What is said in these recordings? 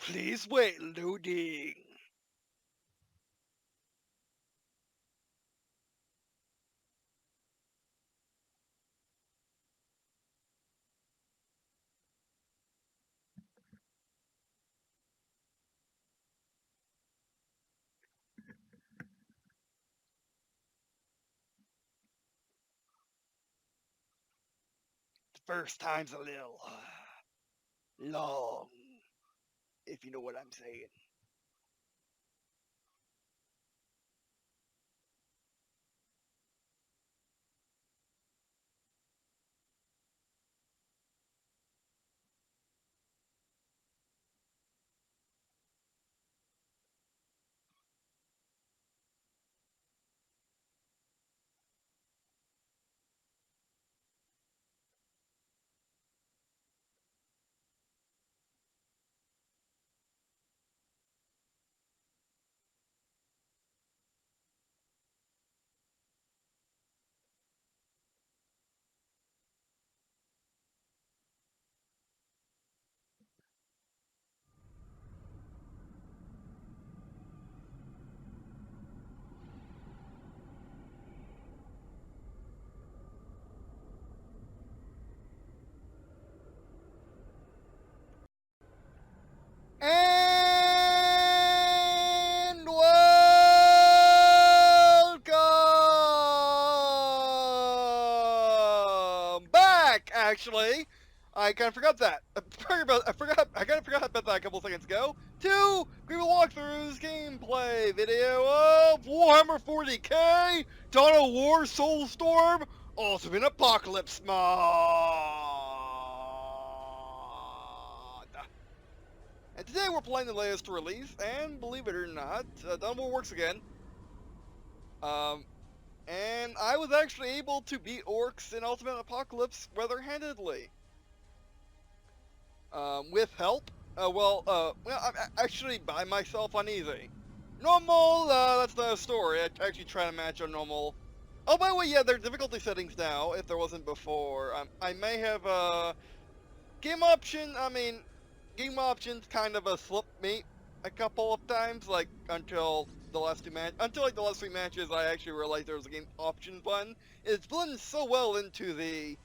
Please wait, loading. The first time's a little long, if you know what I'm saying. And welcome back. Actually, I kind of forgot that. I kind of forgot about that a couple seconds ago. To Green Walkthrough's gameplay video of Warhammer 40k, Dawn of War Soulstorm, Ultimate Apocalypse mod. And today we're playing the latest release, and believe it or not, Dawn of War works again. And I was actually able to beat orcs in Ultimate Apocalypse rather handedly. With help. I'm actually by myself on easy. Normal, that's the story. I actually try to match on normal. Oh, by the way, yeah, there are difficulty settings now, if there wasn't before. I may have, game options kind of slipped me a couple of times, like, until the last three matches, I actually realized there was a game options button. It blends so well into the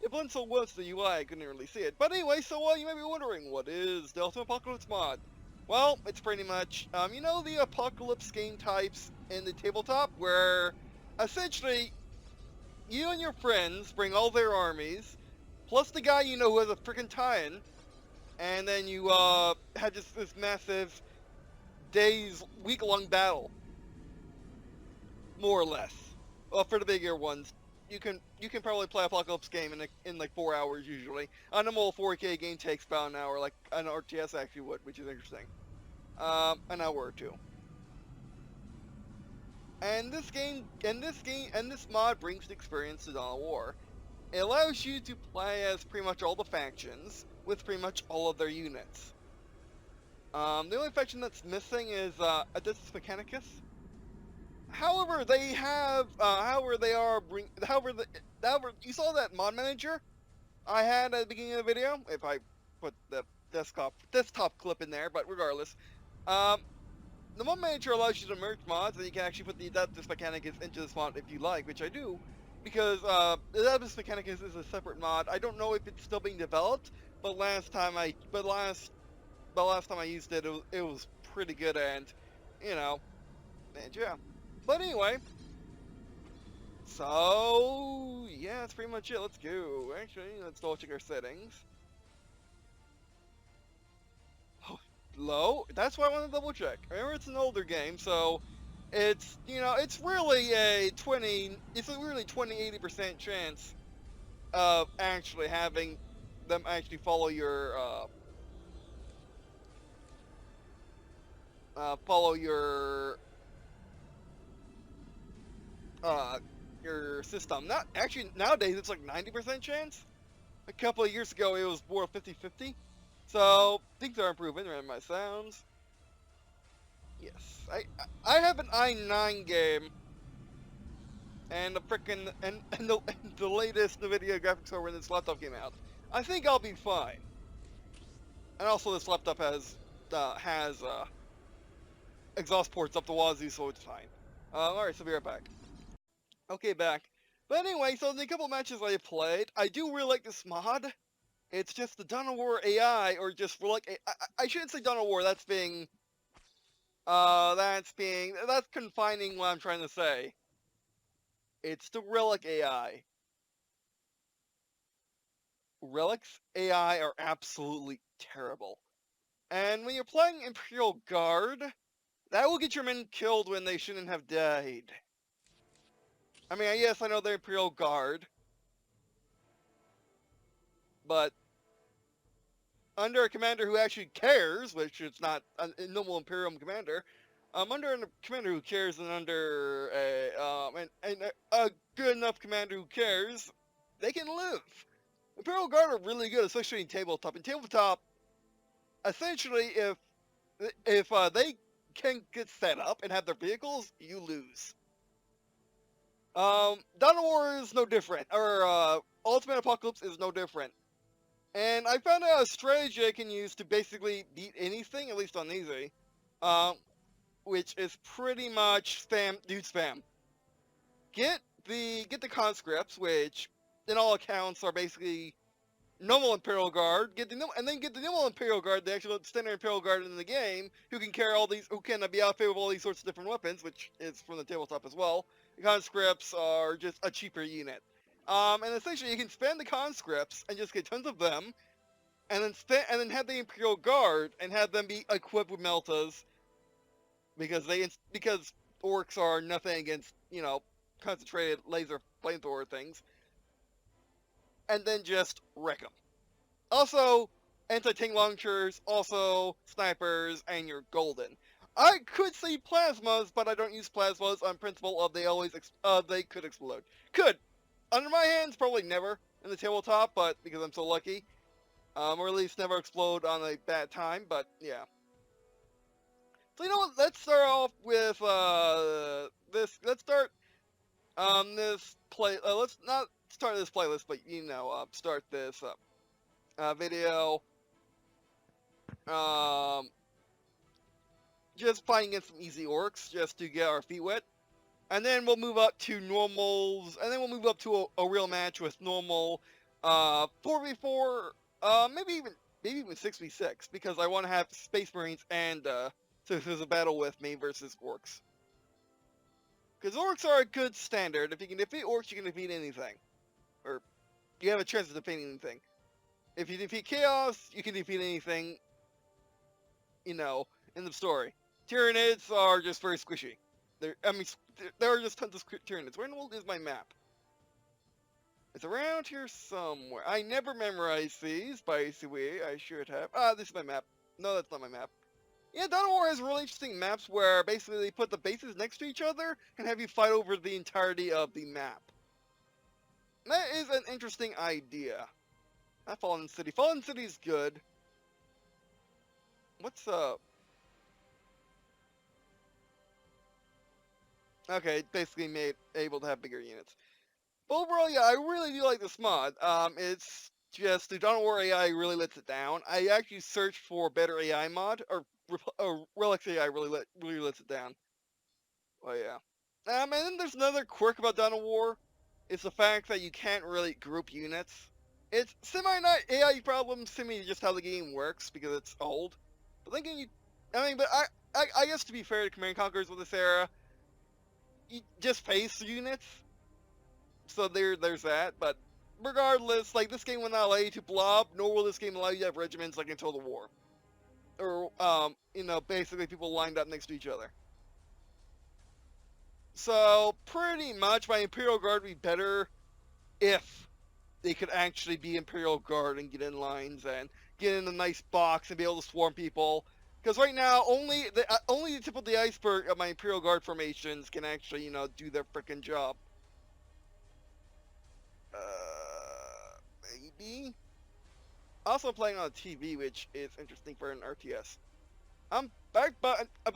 UI, I couldn't really see it. But anyway, so you may be wondering, what is the Ultimate Apocalypse mod? Well, it's pretty much, you know the Apocalypse game types in the tabletop, where essentially you and your friends bring all their armies, plus the guy you know who has a freaking tie-in, and then you have just this massive week-long battle, more or less. Well, for the bigger ones, you can probably play Apocalypse game in like 4 hours usually. A normal 4K game takes about an hour, like an RTS actually would, which is interesting. An hour or two. And this mod brings the experience to Dawn of War. It allows you to play as pretty much all the factions with pretty much all of their units. The only faction that's missing is Odysseus Mechanicus. However, you saw that mod manager I had at the beginning of the video. If I put the desktop clip in there, but regardless, the mod manager allows you to merge mods, and you can actually put the Adeptus Mechanicus into this mod if you like, which I do, because the Adeptus Mechanicus is a separate mod. I don't know if it's still being developed, but last time I used it, it was pretty good, and and yeah. But anyway, so yeah, that's pretty much it. Let's go. Actually, let's double check our settings. Oh, low. That's why I want to double check. Remember, it's an older game, so it's it's really a 80% chance of actually having them actually follow your follow your system. Not actually nowadays it's like 90% chance. A couple of years ago it was more 50-50. So things are improving. Around my sounds. Yes, I have an i9 game, and the frickin' and the latest NVIDIA graphics card when this laptop came out. I think I'll be fine. And also this laptop has has exhaust ports up the wazoo, so it's fine. Alright, so be right back. Okay, back. But anyway, so in the couple matches I played, I do really like this mod. It's just the Dawn of War AI, or just Relic. I shouldn't say Dawn of War. That's confining what I'm trying to say. It's the Relic AI. Relic's AI are absolutely terrible. And when you're playing Imperial Guard, that will get your men killed when they shouldn't have died. I mean, yes, I know they're Imperial Guard, but under a commander who actually cares, which is not a normal Imperial commander, under a commander who cares and under a good enough commander who cares, they can live. Imperial Guard are really good, especially in tabletop. In tabletop, essentially, if they can get set up and have their vehicles, you lose. Dawn of War is no different, or Ultimate Apocalypse is no different. And I found out a strategy I can use to basically beat anything, at least on easy, which is pretty much spam. Get the conscripts, which in all accounts are basically normal Imperial Guard. And then get the normal Imperial Guard, the actual standard Imperial Guard in the game, who can carry who can be outfitted with all these sorts of different weapons, which is from the tabletop as well. The conscripts are just a cheaper unit. And essentially, you can spend the conscripts and just get tons of them, and then have the Imperial Guard and have them be equipped with meltas, because orcs are nothing against concentrated laser flamethrower things, and then just wreck them. Also, anti-tank launchers, also snipers, and you're golden. I could say plasmas, but I don't use plasmas on principle of they could explode. Could. Under my hands, probably never in the tabletop, but because I'm so lucky. Or at least never explode on a bad time, but yeah. So you know what, let's start off with let's not start this playlist, but start this video. Just fighting against some easy orcs, just to get our feet wet. And then we'll move up to normals, and then we'll move up to a real match with normal 4v4, maybe even 6v6, because I want to have Space Marines and so there's a battle with me versus orcs. Because orcs are a good standard. If you can defeat orcs, you can defeat anything. Or, you have a chance of defeating anything. If you defeat Chaos, you can defeat anything, in the story. Tyranids are just very squishy. There are just tons of Tyranids. Where in the world is my map? It's around here somewhere. I never memorized these, by the way. I should have. This is my map. No, that's not my map. Yeah, Dawn of War has really interesting maps where basically they put the bases next to each other and have you fight over the entirety of the map. That is an interesting idea. Not Fallen City. Fallen City's good. What's up? Okay, it basically made able to have bigger units. But overall, yeah, I really do like this mod. It's just the Dawn of War AI really lets it down. I actually searched for better AI mod, or Relic's AI really lets it down. Oh yeah. And then there's another quirk about Dawn of War. It's the fact that you can't really group units. It's not AI problem, semi just how the game works because it's old. But thinking I guess to be fair to Command & Conquerors with this era, you just face units. So there's that. But regardless, like, this game will not allow you to blob, nor will this game allow you to have regiments like until the war. Or basically people lined up next to each other. So pretty much my Imperial Guard would be better if they could actually be Imperial Guard and get in lines and get in a nice box and be able to swarm people. Because right now, only the tip of the iceberg of my Imperial Guard formations can actually, do their frickin' job. Maybe? Also playing on a TV, which is interesting for an RTS. But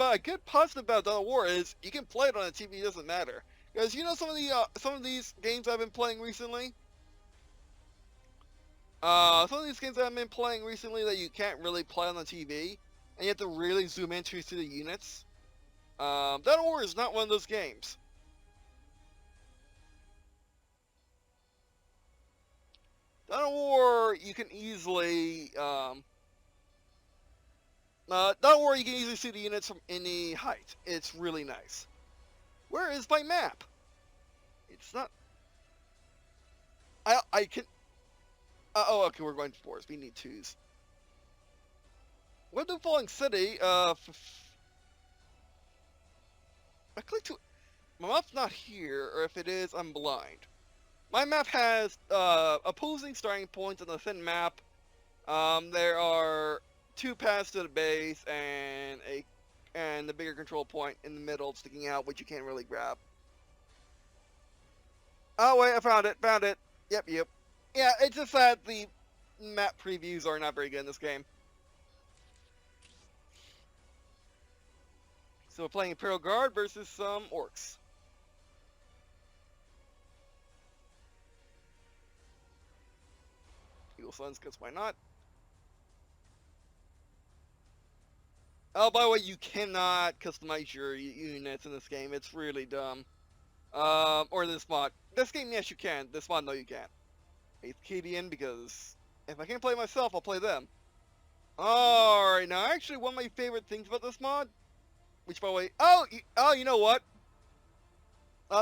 a good positive about Dawn of War is you can play it on a TV, it doesn't matter. Because some of these games I've been playing recently. Some of these games I've been playing recently that you can't really play on the TV. and you have to really zoom in to see the units. Dawn of War is not one of those games. Dawn of War, you can easily, Dawn of War, you can easily see the units from any height. It's really nice. Where is my map? It's not. I can. Oh, okay, we're going to fours. We need twos. What the Falling City? I clicked to. My map's not here, or if it is, I'm blind. My map has opposing starting points on the thin map. There are 2 paths to the base and the bigger control point in the middle sticking out, which you can't really grab. Oh wait, I found it. Found it. Yep. Yeah, it's just that the map previews are not very good in this game. So we're playing Imperial Guard versus some orcs. Eagle Suns, because why not? Oh, by the way, you cannot customize your units in this game. It's really dumb. Or this mod. This game, yes, you can. This mod, no, you can't. 8th Cadian, because if I can't play myself, I'll play them. Alright, now actually one of my favorite things about this mod, which by the way, you know what?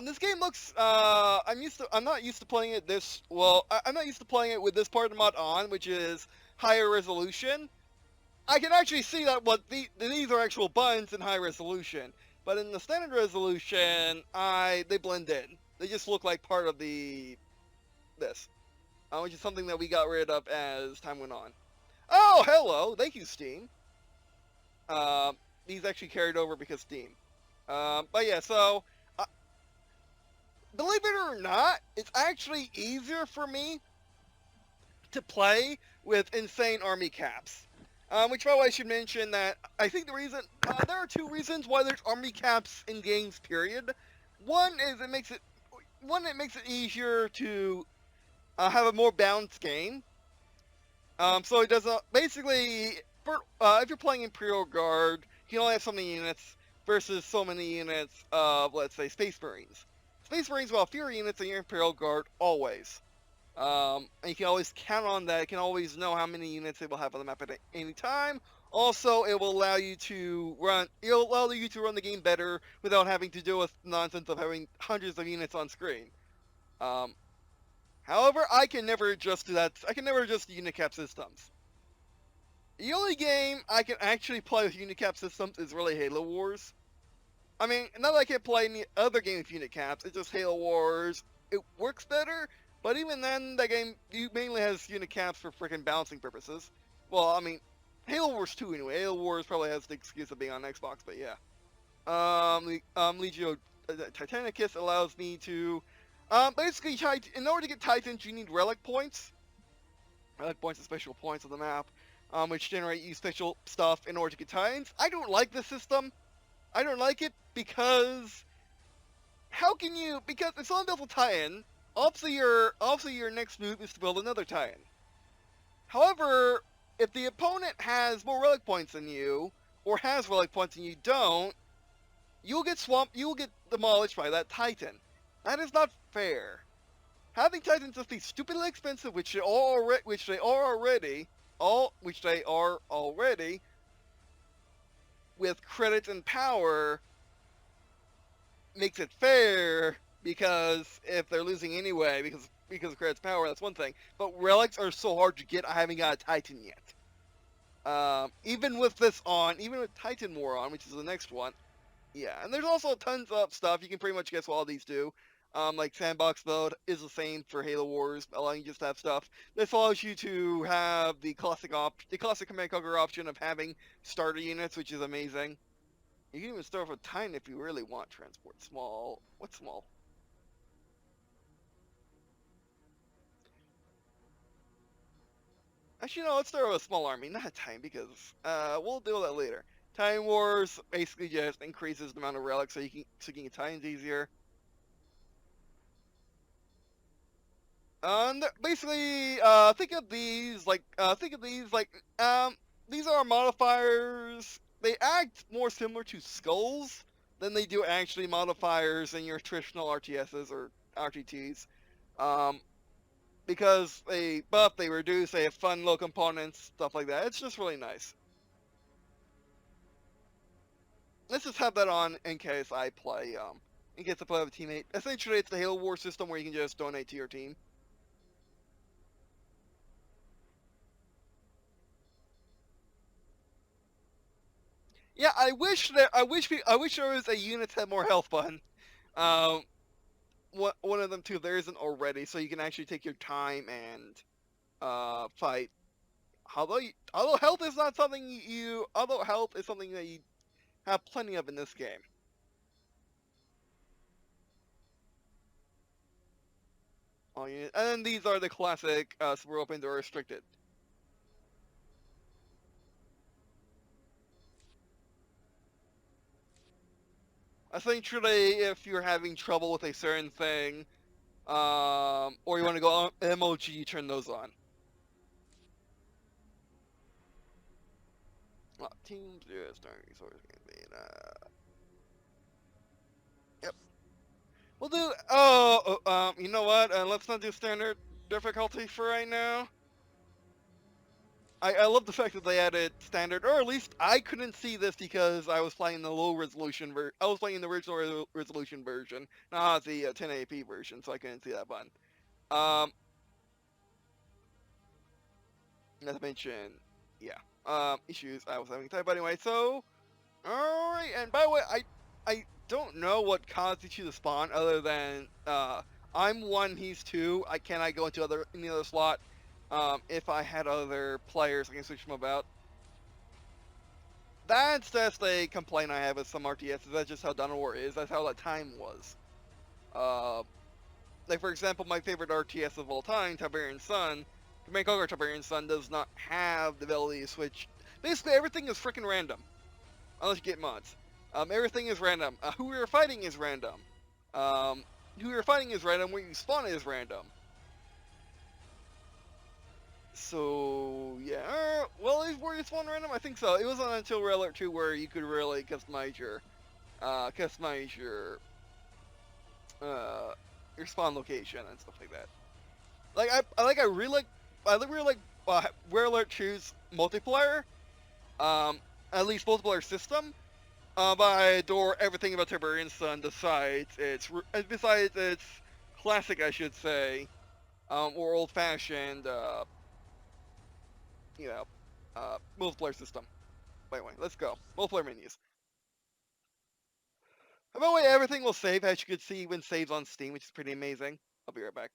This game looks, I'm not used to playing it this, well, I'm not used to playing it with this part of the mod on, which is higher resolution. I can actually see that these are actual buttons in high resolution, but in the standard resolution, they blend in. They just look like part of this, which is something that we got rid of as time went on. Oh, hello! Thank you, Steam. These actually carried over because Steam. But yeah, so believe it or not, it's actually easier for me to play with insane army caps. Which, by the way, I should mention that I think the reason there are 2 reasons why there's army caps in games. Period. One is it makes it easier to have a more balanced game. So it doesn't basically if you're playing Imperial Guard, you can only have so many units versus so many units of, let's say, Space Marines. Space Marines will have fewer units than your Imperial Guard always. And you can always count on that. You can always know how many units it will have on the map at any time. Also, it will allow you to run the game better without having to deal with nonsense of having hundreds of units on screen. However, I can never adjust to that. I can never adjust to unit cap systems. The only game I can actually play with unit cap systems is really Halo Wars. I mean, not that I can't play any other game with unit caps, it's just Halo Wars. It works better, but even then, that game mainly has unit caps for freaking balancing purposes. Well, I mean, Halo Wars 2 anyway. Halo Wars probably has the excuse of being on Xbox, but yeah. Legio Titanicus allows me to, basically, in order to get Titans, you need relic points. Relic points are special points on the map, which generate you special stuff in order to get Titans. I don't like this system. I don't like it because because if someone builds a Titan, obviously your next move is to build another Titan. However, if the opponent has more relic points than you, or has relic points and you don't, you'll get demolished by that Titan. That is not fair. Having Titans just be stupidly expensive, which they are already, with credits and power, makes it fair, because if they're losing anyway because of credits power, that's one thing. But relics are so hard to get. I haven't got a Titan yet. Even with Titan War on, which is the next one. Yeah, and there's also tons of stuff. You can pretty much guess what all these do. Like Sandbox mode is the same for Halo Wars, allowing you just to have stuff. This allows you to have the classic Command Conquer option of having starter units, which is amazing. You can even start with a Titan if you really want. Transport small. What's small? Actually, no, let's start with a small army, not a Titan, because we'll deal with that later. Titan Wars basically just increases the amount of relics so you can get Titans easier. Basically, think of these like these are modifiers. They act more similar to skulls than they do actually modifiers in your traditional RTSs or RTTs. Um, because they buff, they reduce, they have fun little components, stuff like that. It's just really nice. Let's just have that on in case I play, in case I play with a teammate. Essentially, it's the Halo War system where you can just donate to your team. Yeah, I wish there was a units had more health button. Um, one of them too. There isn't already, so you can actually take your time and fight. Although health is not something although health is something that you have plenty of in this game. All units, and then these are the classic super weapons or restricted. Essentially, if you're having trouble with a certain thing, or you want to go on MOG, you turn those on. Teams, yes, resource campaign. Yep. We'll do. You know what? Let's not do standard difficulty for right now. I love the fact that they added standard, or at least I couldn't see this because I was playing the low resolution I was playing the original resolution version, not the 1080p version, so I couldn't see that button. Um, Not to mention, yeah, issues I was having type anyway. So, all right, and by the way, I don't know what caused each of to spawn other than I'm one, he's two. I cannot go into any other slot. If I had other players, I can switch them about. That's just a complaint I have with some RTSs. That's just how Dawn of War is. That's how that time was. Uh, like for example, my favorite RTS of all time, Tiberian Sun. Command Conquer Tiberian Sun does not have the ability to switch. Basically, everything is freaking random, unless you get mods. Everything is random. Who you're fighting is random. Um, who you're fighting is random. Where you spawn is random. So yeah, well, is where you spawn random? I think so. It wasn't until Red Alert 2 where you could really customize uh, your spawn location and stuff like that. Like I really like Red Alert 2's multiplayer. At least multiplayer system. But I adore everything about Tiberian Sun besides its classic, I should say, or old-fashioned, you know, multiplayer system. By the way, let's go. Multiplayer menus. By the way, everything will save, as you can see when saves on Steam, which is pretty amazing. I'll be right back.